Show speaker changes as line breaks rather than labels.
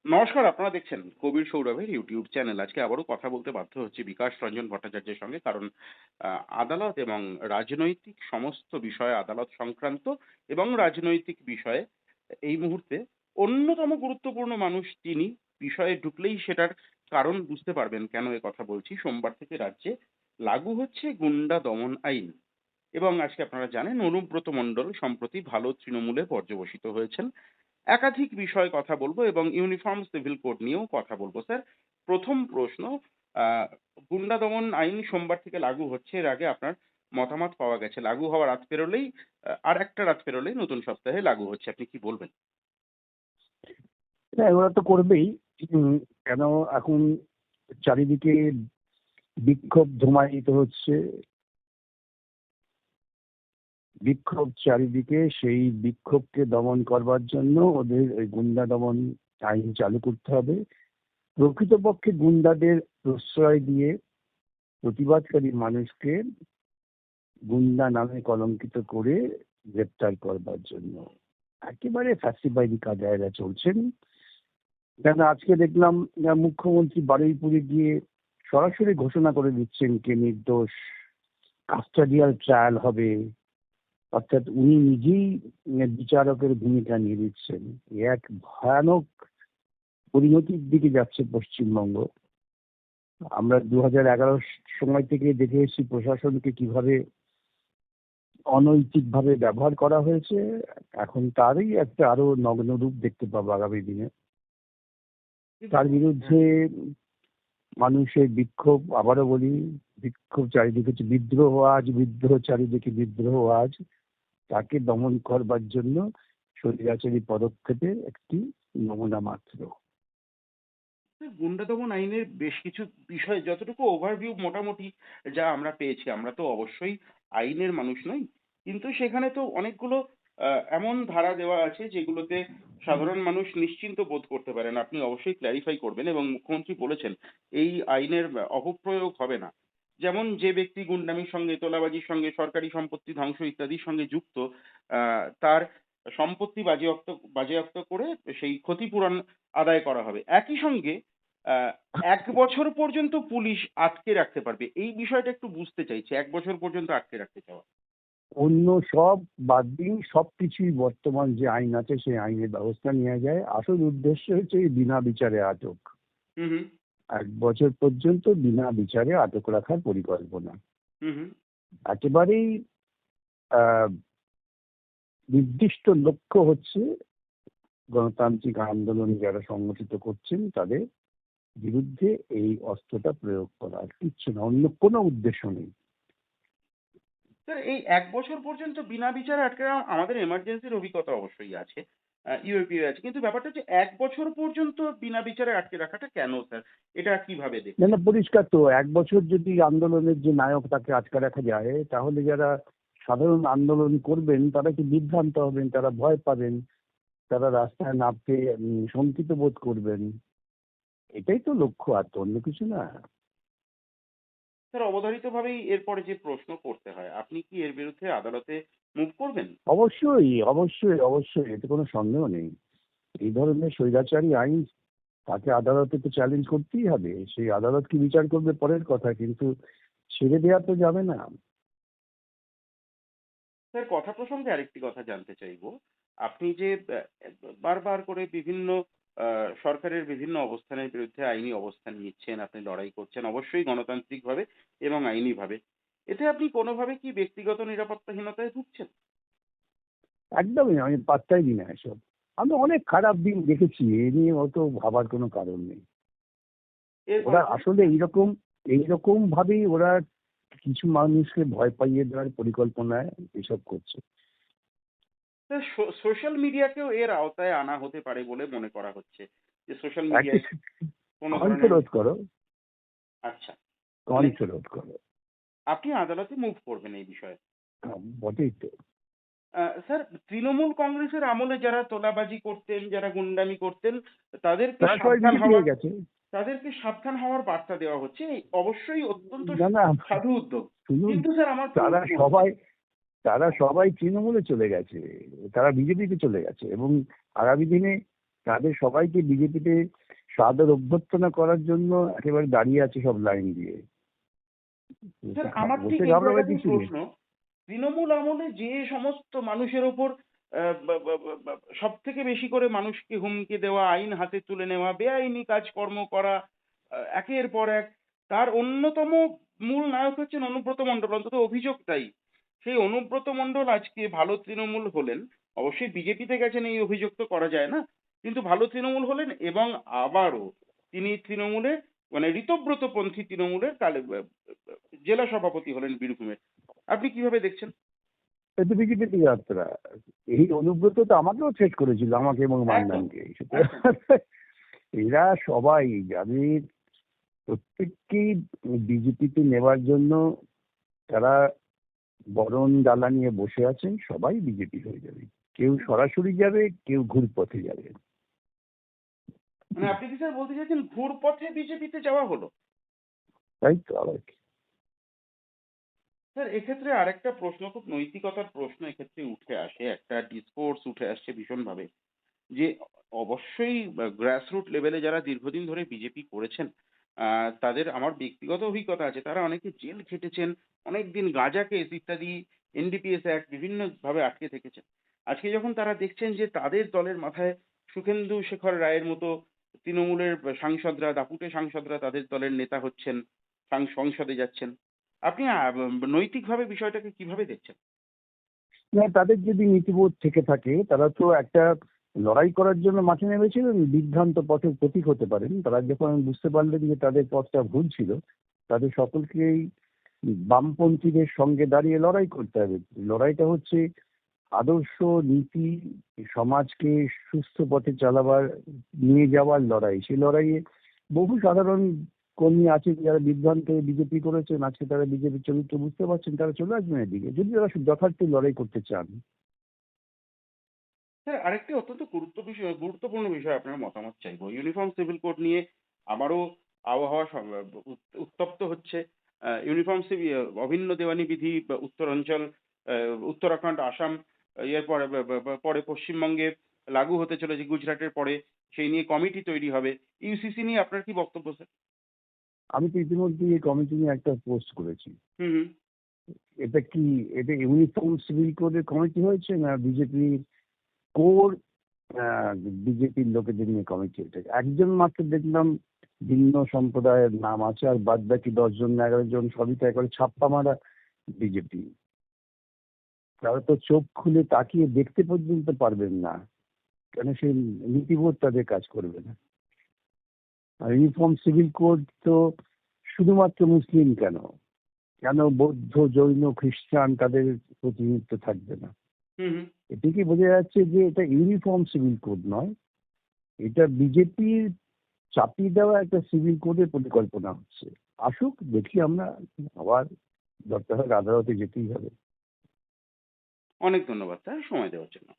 নমস্কার, আপনারা দেখছেন কবির সৌরভের ইউটিউব চ্যানেল। আজকে আবারও কথা বলতে বাধ্য হচ্ছি বিকাশ রঞ্জন ভট্টাচার্যের সঙ্গে। কারণ আদালত এবং রাজনৈতিক সমস্ত বিষয়ে আদালত সংক্রান্ত এবং রাজনৈতিক বিষয়ে এই মুহূর্তে অন্যতম গুরুত্বপূর্ণ মানুষ তিনি। বিষয়ে ঢুকলেই সেটার কারণ বুঝতে পারবেন কেন কথা বলছি। সোমবার থেকে রাজ্যে লাগু হচ্ছে গুন্ডা দমন আইন। এবং আজকে আপনারা জানেন অনুব্রত মণ্ডল সম্প্রতি ভালো তৃণমূলে পর্যবসিত হয়েছেন। একাধিক বিষয়ে কথা বলবো এবং ইউনিফর্ম সিভিল কোড নিয়েও কথা বলবো। স্যার, প্রথম প্রশ্ন, আহ, গুন্ডা দমন আইন সোমবার থেকে লাগু হচ্ছে। এর আগে আপনার মতামত পাওয়া গেছে লাগু হওয়া রাত পেরোলেই আর একটা রাত পেরোলেই নতুন সপ্তাহে লাগু হচ্ছে। আপনি কি বলবেন?
হ্যাঁ, ওরা তো করবেই। কেন এখন চারিদিকে বিক্ষোভ ধুমায়িত হচ্ছে, বিক্ষোভ চারিদিকে। সেই বিক্ষোভকে দমন করবার জন্য ওদের ওই গুন্ডা দমন আইন চালু করতে হবে। প্রকৃতপক্ষে গুন্ডাদের প্রশ্রয় দিয়ে প্রতিবাদকারী মানুষকে গুন্ডা নামে কলঙ্কিত করে গ্রেপ্তার করবার জন্য একেবারে ফ্যাসিবাদী কায়দায় চলছেন। কেন আজকে দেখলাম মুখ্যমন্ত্রী বারুইপুরে গিয়ে সরাসরি ঘোষণা করে দিচ্ছেন কে নির্দোষ, কাস্টাডিয়াল ট্রায়াল হবে। অর্থাৎ উনি নিজেই বিচারকের ভূমিকা নিয়ে নিচ্ছেন। এক ভয়ানক পরিণতির দিকে যাচ্ছে পশ্চিমবঙ্গ। আমরা 2011 সময় থেকে দেখে এসেছি প্রশাসনকে কিভাবে অনৈতিকভাবে ব্যবহার করা হয়েছে। এখন তারই একটা আরো নগ্ন রূপ দেখতে পাবো আগামী দিনে।
কিন্তু
তার বিরুদ্ধে মানুষের বিক্ষোভ, আবারও বলি, বিক্ষোভ চারিদিকে হচ্ছে, বিদ্রোহ আজ, বিদ্রোহ চারিদিকে বিদ্রোহ আজ। তাকে দমন করবার জন্য স্বৈরাচারী পদক্ষেপের একটি নমুনা মাত্র।
গুন্ডা দমন আইনের বেশ কিছু বিষয় যতটুকু ওভারভিউ মোটামুটি যা আমরা পেয়েছি, আমরা তো অবশ্যই আইনের মানুষ নই, কিন্তু সেখানে তো অনেকগুলো এমন ধারা দেওয়া আছে যেগুলোতে সাধারণ মানুষ নিশ্চিন্ত বোধ করতে পারেন। আপনি অবশ্যই ক্ল্যারিফাই করবেন এবং মুখ্যমন্ত্রী বলেছেন এই আইনের অপপ্রয়োগ হবে না। যেমন যে ব্যক্তি গুন্ডামির সঙ্গে, তোলাবাজির সঙ্গে, সরকারি সম্পত্তি ধ্বংস ইত্যাদির সঙ্গে যুক্ত, তার সম্পত্তি বাজেয়াপ্ত বাজেয়াপ্ত করে সেই ক্ষতিপূরণ আদায় করা হবে। একই সঙ্গে আহ, 1 বছর পর্যন্ত পুলিশ আটকে রাখতে পারবে। এই বিষয়টা একটু বুঝতে চাইছি, 1 বছর পর্যন্ত আটকে রাখতে চাওয়া।
অন্য সব বাদ দিন, সবকিছুই বর্তমান যে আইন আছে সেই আইনের ব্যবস্থা নেওয়া যায়। আসল উদ্দেশ্য হচ্ছে এই বিনা বিচারে আটক।
হুম, হুম,
1 বছর পর্যন্ত বিনা বিচারে আটক রাখার পরিকল্পনা
হুম, হুম।
একেবারেই আহ নির্দিষ্ট লক্ষ্য হচ্ছে গণতান্ত্রিক আন্দোলন যারা সংগঠিত করছেন তাদের বিরুদ্ধে এই অস্ত্রটা প্রয়োগ করা, আর কিচ্ছু না, অন্য কোনো উদ্দেশ্য নেই।
স্যার, এই 1 বছর পর্যন্ত বিনা বিচারে আটকে রাখা, আমাদের এমার্জেন্সির অভিজ্ঞতা অবশ্যই আছে, ইউএপিএ আছে, কিন্তু ব্যাপারটা হচ্ছে 1 বছর পর্যন্ত বিনা বিচারে আটকে রাখাটা কেন স্যার? এটা কিভাবে
না
দেখছেন?
না, পরিষ্কার তো, 1 বছর যদি আন্দোলনের যে নায়ক তাকে আটকে রাখা যায়, তাহলে যারা সাধারণ আন্দোলন করবেন তারা কি বিভ্রান্ত হবেন, তারা ভয় পাবেন, তারা রাস্তায় নামতে শঙ্কিত বোধ করবেন। এটাই তো লক্ষ্য, আর তো অন্য কিছু না।
স্যার, অবধারিতভাবেই এরপরে যে প্রশ্ন করতে হয়, আপনি কি এর বিরুদ্ধে আদালতে মুভ করবেন?
অবশ্যই অবশ্যই অবশ্যই, এতে কোনো সন্দেহ নেই। এই ধরনের স্বৈরাচারী আইন তাকে আদালতে তো চ্যালেঞ্জ করতেই হবে। সেই আদালত কি বিচার করবে পরের কথা, কিন্তু ছেড়ে দেওয়া তো যাবে না।
স্যার, কথা প্রসঙ্গে আরেকটি কথা জানতে চাইবো। আপনি যে বারবার করে বিভিন্ন সরকারের বিভিন্ন অবস্থানের বিরুদ্ধে আইনি অবস্থান নিচ্ছেন, আপনি লড়াই করছেন অবশ্যই গণতান্ত্রিকভাবে এবং আইনিভাবে। এতে আপনি কোনোভাবে কি ব্যক্তিগত নিরাপত্তাহীনতায় ভুগছেন?
একদমই, আমি পাত্তাই দিই না এসব। আমি অনেক খারাপ দিন দেখেছি, এ নিয়ে অত ভাবার কোনো কারণ নেই।
এর
ওরা
পাশাপাশি
আসলে এইরকম এইরকম ভাবেই ওরা কিছু মানুষকে ভয় পাইয়ে দেওয়ার পরিকল্পনায় এসব করছে।
স্যার, সোশ্যাল মিডিয়াকেও এর আওতায় আনা হতে পারে বলে মনে করা হচ্ছে, যে সোশ্যাল
একটু
মিডিয়ায় কোনো ধরনের।
কণ্ঠরোধ করো,
আচ্ছা, মানে
কণ্ঠরোধ করো।
আপনি আদালতে মুভ করবেন এই বিষয়ে?
বটেই তো।
স্যার, তৃণমূল কংগ্রেসের আমলে যারা তোলাবাজি করতেন, যারা গুন্ডামি করতেন, তাদেরকে
তারা সবাই
সাবধান
বিজেপি
হওয়ার
হয়ে গেছে।
তাদেরকে সাবধান হওয়ার বার্তা দেওয়া হচ্ছে। এই অবশ্যই অত্যন্ত
না না,
সাধু উদ্যোগ।
শুনুন,
কিন্তু স্যার, আমার
তারা
প্রশ্ন হচ্ছে,
সবাই তারা সবাই তৃণমূলে চলে গেছে, তারা বিজেপিতে চলে গেছে, এবং আগামী দিনে তাদের সবাইকে বিজেপিতে সাদর অভ্যর্থনা করার জন্য একেবারে দাঁড়িয়ে আছে সব লাইন দিয়ে।
স্যার আমার ঠিক
ওতে
এই
ঘাবড়াবার
জায়গাতেই
কিছু নেই।
প্রশ্ন, তৃণমূল আমলে যে সমস্ত মানুষের ওপর সব থেকে বেশি করে মানুষকে হুমকি দেওয়া, আইন হাতে তুলে নেওয়া, বেআইনি কাজকর্ম করা, একের পর এক, তার অন্যতম মূল নায়ক হচ্ছেন অনুব্রত মণ্ডল, অন্তত অভিযোগটাই। সেই অনুব্রত মণ্ডল আজকে ভালো তৃণমূল হলেন, অবশ্যই বিজেপিতে গেছেন এই অভিযোগ তো করা যায় না, কিন্তু ভালো তৃণমূল হলেন এবং আবারও তিনি তৃণমূলে মানে ঋতব্রতপন্থী তৃণমূলের জেলা সভাপতি হলেন বীরভূমের। আপনি কিভাবে দেখছেন?
এটা বিজেপির যাত্রা। এই অনুব্রত তো আমাকেও থ্রেট করেছিল, আমাকে এবং
একদম
মান্নানকে।
একদম।
এরা সবাই যাদের প্রত্যেককেই বিজেপিতে নেওয়ার জন্য তারা বরণ ডালা নিয়ে বসে আছেন, সবাই বিজেপি হয়ে যাবে। কেউ সরাসরি যাবে, কেউ ঘুরপথে যাবে।
মানে আপনি কি স্যার বলতে চাইছেন ঘুরপথে বিজেপিতে যাওয়া হলো?
তাই তো আবার কি।
স্যার এক্ষেত্রে আরেকটা প্রশ্ন, খুব নৈতিকতার প্রশ্ন এক্ষেত্রে উঠে আসে, একটা ডিসকোর্স উঠে আসছে ভীষণভাবে, যে অবশ্যই গ্রাসরুট লেভেলে যারা দীর্ঘদিন ধরে বিজেপি করেছেন, তাদের আমার ব্যক্তিগত অভিজ্ঞতা আছে, তারা অনেকে জেল খেটেছেন, অনেকদিন গাঁজা কেস ইত্যাদি, এনডিপিএস অ্যাক্ট বিভিন্নভাবে আটকে থেকেছেন। আজকে যখন তারা দেখছেন যে তাদের দলের মাথায় সুখেন্দু শেখর রায়ের মতো তৃণমূলের সাংসদরা, দাপুটে সাংসদরা তাদের দলের নেতা হচ্ছেন, সংসদে যাচ্ছেন, আপনি নৈতিকভাবে বিষয়টাকে কিভাবে দেখছেন?
না, তাদের যদি নীতিবোধ থেকে থাকে তারা তো একটা লড়াই করার জন্য মাঠে নেমেছিলেন, বিভ্রান্ত পথের প্রতীক হতে পারেন। তারা যখন বুঝতে পারলেন যে তাদের পথটা ভুল ছিল, তাদের সকলকেই বামপন্থীদের সঙ্গে দাঁড়িয়ে লড়াই করতে হবে। লড়াইটা হচ্ছে আদর্শ, নীতি, সমাজকে সুস্থ পথে চালাবার, নিয়ে যাওয়ার লড়াই। সেই লড়াইয়ে বহু সাধারণ কর্মী আছেন যারা বিভ্রান্ত হয়ে বিজেপি করেছেন, আজকে তারা বিজেপির চরিত্র বুঝতে পারছেন, তারা চলে আসবেন এদিকে যদি তারা যথার্থ লড়াই করতে চান।
স্যার আরেকটি অত্যন্ত গুরুত্বপূর্ণ বিষয় আপনার মতামত চাইবো। ইউনিফর্ম সিভিল কোড নিয়ে আবারও আবহাওয়া উত্তপ্ত হচ্ছে। ইউনিফর্ম সিভিল অভিন্ন দেওয়ানি বিধি উত্তরাঞ্চল, উত্তরাখণ্ড, আসাম, এর পরে পরে পশ্চিমবঙ্গে লাগু হতে চলেছে গুজরাটের পরে। সেই নিয়ে কমিটি তৈরি হবে। ইউসিসি নিয়ে আপনার কি বক্তব্য স্যার?
আমি তো ইতিমধ্যে এই কমিটি নিয়ে একটা পোস্ট করেছি।
হুম হুম।
এটা কি, এটা ইউনিফর্ম সিভিল কোডের কমিটি হয়েছে না বিজেপির কোর বিজেপির লোকেদের নিয়ে কমিটি? এটা একজন মাত্র দেখলাম ভিন্ন সম্প্রদায়ের নাম আছে, আর বাদ বাকি 10 জন 11 জন সবই তো একবারে ছাপ্পা মারা বিজেপি। তারা তো চোখ খুলে তাকিয়ে দেখতে পর্যন্ত পারবেন না, কেন সেই নীতিবোধ তাদের কাজ করবে না। আর ইউনিফর্ম সিভিল কোড তো শুধুমাত্র মুসলিম কেন, কেন বৌদ্ধ, জৈন, খ্রিস্টান তাদের প্রতিনিধিত্ব থাকবে না?
হুম হুম।
এটি কি বোঝা যাচ্ছে যে এটা ইউনিফর্ম সিভিল কোড নয়, এটা বিজেপির চাপিয়ে দেওয়া একটা সিভিল কোডের পরিকল্পনা হচ্ছে। আসুক, দেখি আমরা, আবার দরকার হলে আদালতে যেতেই হবে।
অনেক ধন্যবাদ স্যার সময় দেওয়ার জন্য।